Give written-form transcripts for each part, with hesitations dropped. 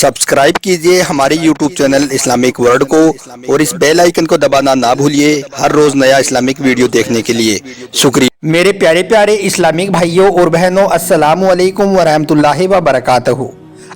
Subscribe कीजिए हमारे YouTube channel Islamic world को और इस बेल आइकन को दबाना ना भूलिए हर रोज नया इस्लामिक वीडियो देखने के लिए। शुक्रिया। मेरे प्यारे प्यारे इस्लामिक भाइयों और बहनों, अस्सलामु अलैकुम व रहमतुल्लाहि व बरकातहू।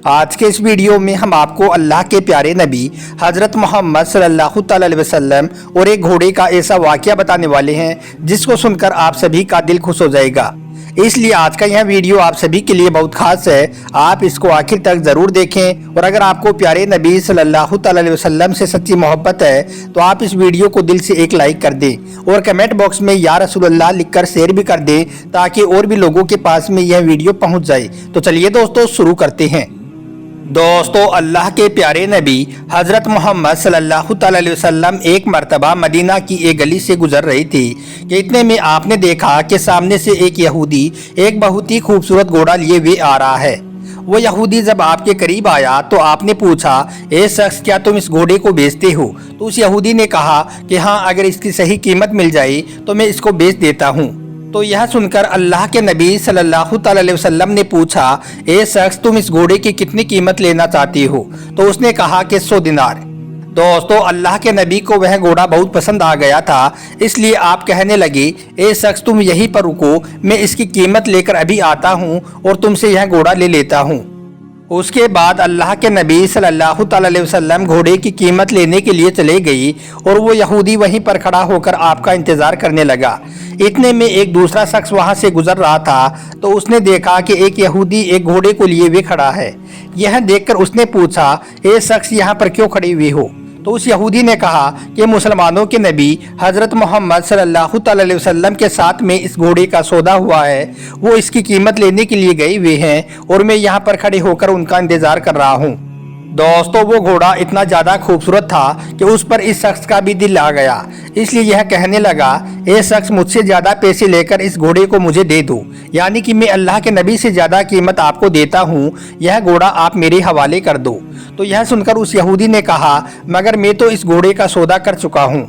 आज के इस वीडियो में हम आपको अल्लाह के प्यारे नबी हज़रत मोहम्मद सल्लल्लाहु अलैहि वसल्लम और एक घोड़े का ऐसा वाक़या बताने वाले हैं जिसको सुनकर आप सभी का दिल खुश हो जाएगा। इसलिए आज का यह वीडियो आप सभी के लिए बहुत खास है। आप इसको आखिर तक ज़रूर देखें और अगर आपको प्यारे नबी सल्लल्लाहु अलैहि वसल्लम से सच्ची मोहब्बत है तो आप इस वीडियो को दिल से एक लाइक कर दें और कमेंट बॉक्स में या रसूलुल्लाह लिखकर शेयर भी कर दें ताकि और भी लोगों के पास में यह वीडियो पहुंच जाए। तो चलिए दोस्तों शुरू करते हैं। दोस्तों, अल्लाह के प्यारे नबी हज़रत मोहम्मद सल्लल्लाहु अलैहि वसल्लम एक मर्तबा मदीना की एक गली से गुजर रही थी कि इतने में आपने देखा कि सामने से एक यहूदी एक बहुत ही खूबसूरत घोड़ा लिए हुए आ रहा है। वो यहूदी जब आपके करीब आया तो आपने पूछा, ए शख्स, क्या तुम इस घोड़े को बेचते हो? तो उस यहूदी ने कहा कि हाँ, अगर इसकी सही कीमत मिल जाए तो मैं इसको बेच देता हूँ। तो यह सुनकर अल्लाह के नबी सल्लल्लाहु अलैहि वसल्लम ने पूछा, ए शख्स, तुम इस घोड़े की कितनी कीमत लेना चाहती हो? तो उसने कहा कि 100 दिनार। दोस्तों, अल्लाह के नबी को वह घोड़ा बहुत पसंद आ गया था, इसलिए आप कहने लगे, ए शख्स, तुम यहीं पर रुको, मैं इसकी कीमत लेकर अभी आता हूँ और तुमसे यह घोड़ा ले लेता हूँ। उसके बाद अल्लाह के नबी सल्लल्लाहु अलैहि वसल्लम घोड़े की कीमत लेने के लिए चले गई और वो यहूदी वहीं पर खड़ा होकर आपका इंतज़ार करने लगा। इतने में एक दूसरा शख्स वहां से गुजर रहा था तो उसने देखा कि एक यहूदी एक घोड़े को लिए हुए खड़ा है। यह देखकर उसने पूछा, ए शख्स, यहाँ पर क्यों खड़े हुए हो? तो उस यहूदी ने कहा कि मुसलमानों के नबी हज़रत मोहम्मद सल्लल्लाहु अलैहि वसल्लम के साथ में इस घोड़े का सौदा हुआ है, वो इसकी कीमत लेने के लिए गए हुए हैं और मैं यहाँ पर खड़े होकर उनका इंतज़ार कर रहा हूँ। दोस्तों, वो घोड़ा इतना ज़्यादा खूबसूरत था कि उस पर इस शख्स का भी दिल आ गया, इसलिए यह कहने लगा, ए शख्स, मुझसे ज़्यादा पैसे लेकर इस घोड़े को मुझे दे दो, यानी कि मैं अल्लाह के नबी से ज़्यादा कीमत आपको देता हूँ, यह घोड़ा आप मेरे हवाले कर दो। तो यह सुनकर उस यहूदी ने कहा, मगर मैं तो इस घोड़े का सौदा कर चुका हूँ।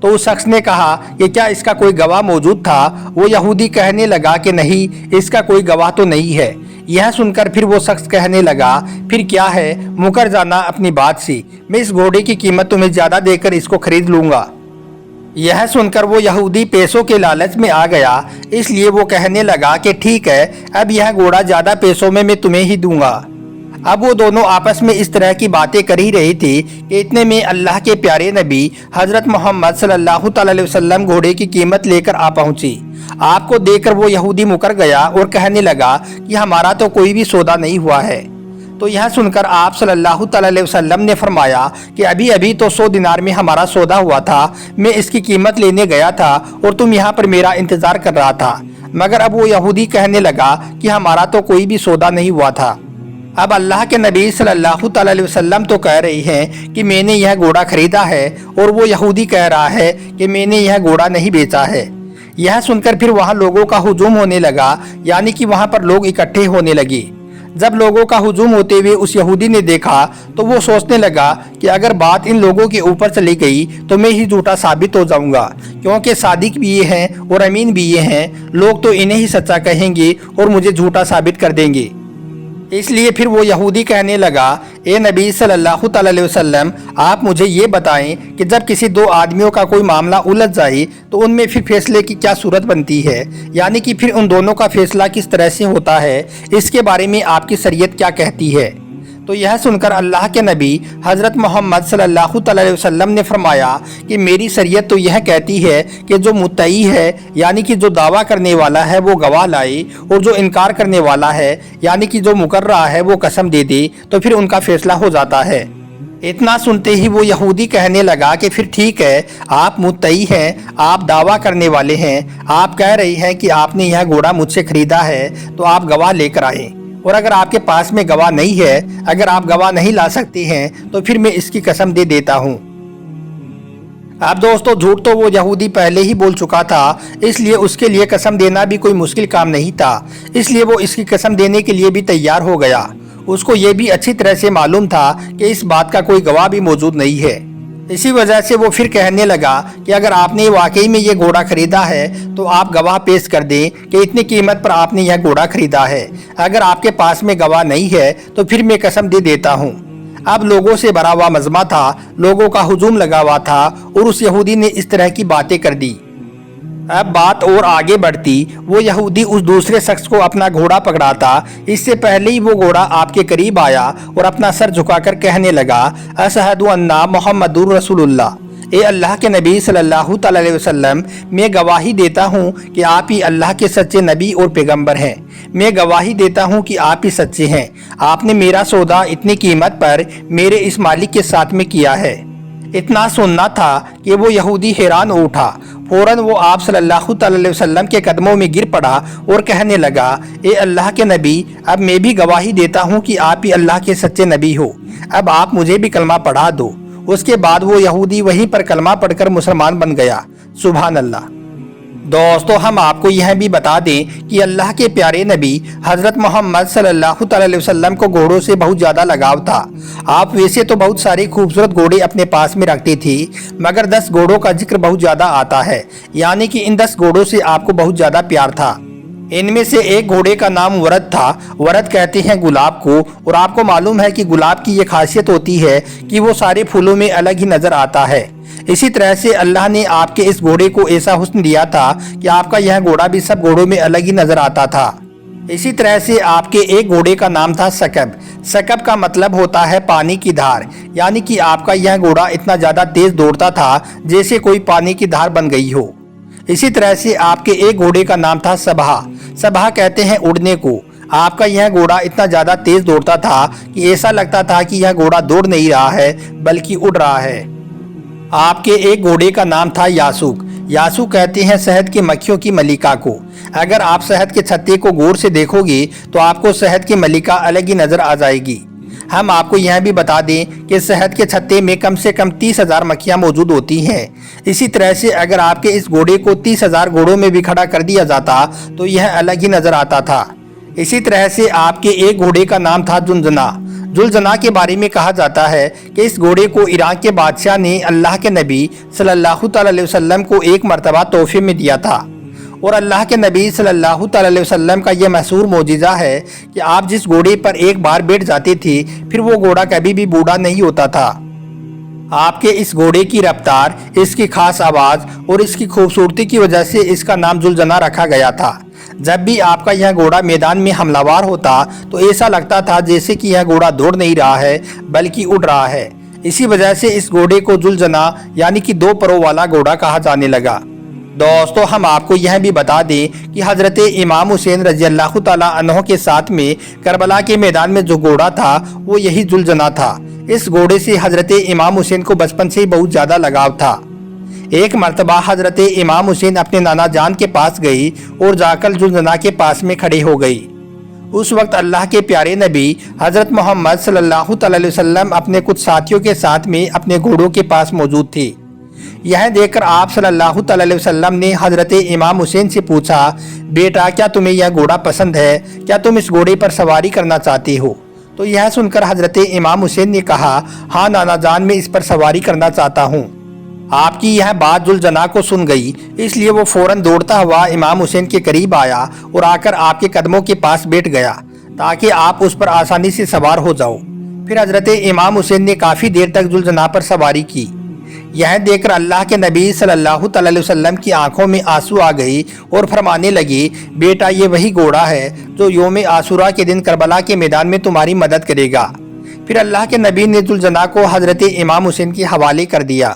तो उस शख्स ने कहा कि क्या इसका कोई गवाह मौजूद था? वो यहूदी कहने लगा कि नहीं, इसका कोई गवाह तो नहीं है। यह सुनकर फिर वो शख्स कहने लगा, फिर क्या है, मुकर जाना अपनी बात से, मैं इस घोड़े की कीमत तुम्हें ज़्यादा देकर इसको खरीद लूँगा। यह सुनकर वो यहूदी पैसों के लालच में आ गया, इसलिए वो कहने लगा कि ठीक है, अब यह घोड़ा ज़्यादा पैसों में मैं तुम्हें ही दूंगा। अब वो दोनों आपस में इस तरह की बातें कर ही रही थी कि इतने में अल्लाह के प्यारे नबी हज़रत मोहम्मद सल्लल्लाहु अलैहि वसल्लम घोड़े की कीमत लेकर आ पहुंची। आपको देखकर वो यहूदी मुकर गया और कहने लगा कि हमारा तो कोई भी सौदा नहीं हुआ है। तो यह सुनकर आप सल्लल्लाहु अलैहि वसल्लम ने फरमाया कि अभी अभी तो 100 दिनार में हमारा सौदा हुआ था, मैं इसकी कीमत लेने गया था और तुम यहाँ पर मेरा इंतज़ार कर रहा था। मगर अब वो यहूदी कहने लगा कि हमारा तो कोई भी सौदा नहीं हुआ था। अब अल्लाह के नबी सल्लल्लाहु अलैहि वसल्लम तो कह रही हैं कि मैंने यह घोड़ा खरीदा है और वो यहूदी कह रहा है कि मैंने यह घोड़ा नहीं बेचा है। यह सुनकर फिर वहाँ लोगों का हुजूम होने लगा, यानी कि वहाँ पर लोग इकट्ठे होने लगे। जब लोगों का हुजूम होते हुए उस यहूदी ने देखा तो वो सोचने लगा कि अगर बात इन लोगों के ऊपर चली गई तो मैं ही झूठा साबित हो जाऊंगा, क्योंकि सादिक भी ये हैं और अमीन भी ये हैं, लोग तो इन्हें ही सच्चा कहेंगे और मुझे झूठा साबित कर देंगे। इसलिए फिर वो यहूदी कहने लगा, ए नबी सल्लल्लाहु अलैहि वसल्लम, आप मुझे ये बताएं कि जब किसी दो आदमियों का कोई मामला उलझ जाए तो उनमें फिर फैसले की क्या सूरत बनती है, यानी कि फिर उन दोनों का फैसला किस तरह से होता है, इसके बारे में आपकी शरीयत क्या कहती है? तो यह सुनकर अल्लाह के नबी हज़रत मोहम्मद सल्लल्लाहु अलैहि वसल्लम ने फरमाया कि मेरी शरीयत तो यह कहती है कि जो मुद्दई है, यानी कि जो दावा करने वाला है, वो गवाह लाए और जो इनकार करने वाला है, यानी कि जो मुकर रहा है, वो कसम दे दे, तो फिर उनका फैसला हो जाता है। इतना सुनते ही वो यहूदी कहने लगा कि फिर ठीक है, आप मुद्दई हैं, आप दावा करने वाले हैं, आप कह रही हैं कि आपने यह घोड़ा मुझसे खरीदा है, तो आप गवाह लेकर आए, और अगर आपके पास में गवाह नहीं है, अगर आप गवाह नहीं ला सकते हैं तो फिर मैं इसकी कसम दे देता हूँ। अब दोस्तों, झूठ तो वो यहूदी पहले ही बोल चुका था, इसलिए उसके लिए कसम देना भी कोई मुश्किल काम नहीं था, इसलिए वो इसकी कसम देने के लिए भी तैयार हो गया। उसको ये भी अच्छी तरह से मालूम था कि इस बात का कोई गवाह भी मौजूद नहीं है। इसी वजह से वो फिर कहने लगा कि अगर आपने वाकई में ये घोड़ा खरीदा है तो आप गवाह पेश कर दें कि इतनी कीमत पर आपने यह घोड़ा खरीदा है। अगर आपके पास में गवाह नहीं है तो फिर मैं कसम दे देता हूँ। अब लोगों से भरा हुआ मजमा था, लोगों का हुजूम लगा हुआ था और उस यहूदी ने इस तरह की बातें कर दी। अब बात और आगे बढ़ती, वो यहूदी उस दूसरे शख्स को अपना घोड़ा पकड़ाता। इससे पहले ही वो घोड़ा आपके करीब आया और अपना सर झुकाकर कहने लगा, अशहदु अन्ना मुहम्मदुर रसूलुल्लाह, ए अल्लाह के नबी सल्लल्लाहु अलैहि वसल्लम, मैं गवाही देता हूँ कि आप ही अल्लाह के सच्चे नबी और पैगंबर हैं। मैं गवाही देता हूँ कि आप ही सच्चे हैं। आपने मेरा सौदा इतनी कीमत पर मेरे इस मालिक के साथ में किया है। इतना सुनना था कि वो यहूदी हैरान हो उठा। फौरन वो आप सल्लल्लाहु अलैहि वसल्लम के कदमों में गिर पड़ा और कहने लगा, ए अल्लाह के नबी, अब मैं भी गवाही देता हूँ कि आप ही अल्लाह के सच्चे नबी हो। अब आप मुझे भी कलमा पढ़ा दो। उसके बाद वो यहूदी वहीं पर कलमा पढ़कर मुसलमान बन गया। सुभान अल्लाह। दोस्तों, हम आपको यह भी बता दें कि अल्लाह के प्यारे नबी हज़रत मोहम्मद सल्लल्लाहु अलैहि वसल्लम को घोड़ों से बहुत ज़्यादा लगाव था। आप वैसे तो बहुत सारे खूबसूरत घोड़े अपने पास में रखती थी, मगर 10 घोड़ों का जिक्र बहुत ज़्यादा आता है, यानी कि इन 10 घोड़ों से आपको बहुत ज़्यादा प्यार था। इनमें से एक घोड़े का नाम वरद था। वरद कहते हैं गुलाब को, और आपको मालूम है कि गुलाब की ये खासियत होती है कि वो सारे फूलों में अलग ही नज़र आता है। इसी तरह से अल्लाह ने आपके इस घोड़े को ऐसा हुस्न दिया था कि आपका यह घोड़ा भी सब घोड़ों में अलग ही नजर आता था। इसी तरह से आपके एक घोड़े का नाम था सकब। सकब का मतलब होता है पानी की धार, यानी कि आपका यह घोड़ा इतना ज़्यादा तेज दौड़ता था जैसे कोई पानी की धार बन गई हो। इसी तरह से आपके एक घोड़े का नाम था सबहा। सबहा कहते हैं उड़ने को। आपका यह घोड़ा इतना ज़्यादा तेज दौड़ता था कि ऐसा लगता था कि यह घोड़ा दौड़ नहीं रहा है बल्कि उड़ रहा है। आपके एक घोड़े का नाम था यासूक। यासूक कहते हैं शहद की मक्खियों की मलिका को। अगर आप शहद के छत्ते को गौर से देखोगे तो आपको शहद की मलिका अलग ही नजर आ जाएगी। हम आपको यह भी बता दें कि शहद के छत्ते में कम से कम 30,000 मक्खियाँ मौजूद होती हैं। इसी तरह से अगर आपके इस घोड़े को 30,000 घोड़ों में भी खड़ा कर दिया जाता तो यह अलग ही नजर आता था। इसी तरह से आपके एक घोड़े का नाम था जुलझना। जुलझना के बारे में कहा जाता है कि इस घोड़े को ईरान के बादशाह ने अल्लाह के नबी सल्लल्लाहु अलैहि वसल्लम को एक मरतबा तोहफे में दिया था। और अल्लाह के नबी सल्लल्लाहु अलैहि वसल्लम का यह मशहूर मौजिज़ा है कि आप जिस घोड़े पर एक बार बैठ जाते थे फिर वो घोड़ा कभी भी बूढ़ा नहीं होता था। आपके इस घोड़े की रफ्तार, इसकी खास आवाज़ और इसकी खूबसूरती की वजह से इसका नाम जुलझना रखा गया था। जब भी आपका यह घोड़ा मैदान में हमलावर होता तो ऐसा लगता था जैसे कि यह घोड़ा दौड़ नहीं रहा है बल्कि उड़ रहा है। इसी वजह से इस घोड़े को जुलझना यानी कि 2 परों वाला घोड़ा कहा जाने लगा। दोस्तों, हम आपको यह भी बता दें कि हज़रत इमाम हुसैन रज़ियल्लाहु ताला अन्हो के साथ में करबला के मैदान में जो घोड़ा था वो यही जुलझना था। इस घोड़े से हज़रत इमाम हुसैन को बचपन से ही बहुत ज़्यादा लगाव था। एक मरतबा हज़रत इमाम हुसैन अपने नाना जान के पास गई और जाकर जुलझना के पास में खड़े हो गई। उस वक्त अल्लाह के प्यारे नबी हज़रत मोहम्मद सल्लल्लाहु अलैहि वसल्लम अपने कुछ साथियों के साथ में अपने घोड़ों के पास मौजूद थे। यह देखकर आप सल्लल्लाहु अलैहि वसल्लम ने हज़रत इमाम हुसैन से पूछा, बेटा क्या तुम्हें यह घोड़ा पसंद है? क्या तुम इस घोड़े पर सवारी करना चाहते हो? तो यह सुनकर हज़रत इमाम हुसैन ने कहा, हाँ नाना जान, मैं इस पर सवारी करना चाहता हूँ। आपकी यह बात जुलझना को सुन गई, इसलिए वो फौरन दौड़ता हुआ इमाम हुसैन के करीब आया और आकर आपके कदमों के पास बैठ गया ताकि आप उस पर आसानी से सवार हो जाओ। फिर हज़रत इमाम हुसैन ने काफ़ी देर तक जुलझना पर सवारी की। यह देखकर अल्लाह के नबी सल्लल्लाहु अलैहि वसल्लम की आंखों में आंसू आ गई और फरमाने लगे, बेटा ये वही घोड़ा है जो यौम आशूरा के दिन करबला के मैदान में तुम्हारी मदद करेगा। फिर अल्लाह के नबी ने जुलझना को हज़रत इमाम हुसैन के हवाले कर दिया।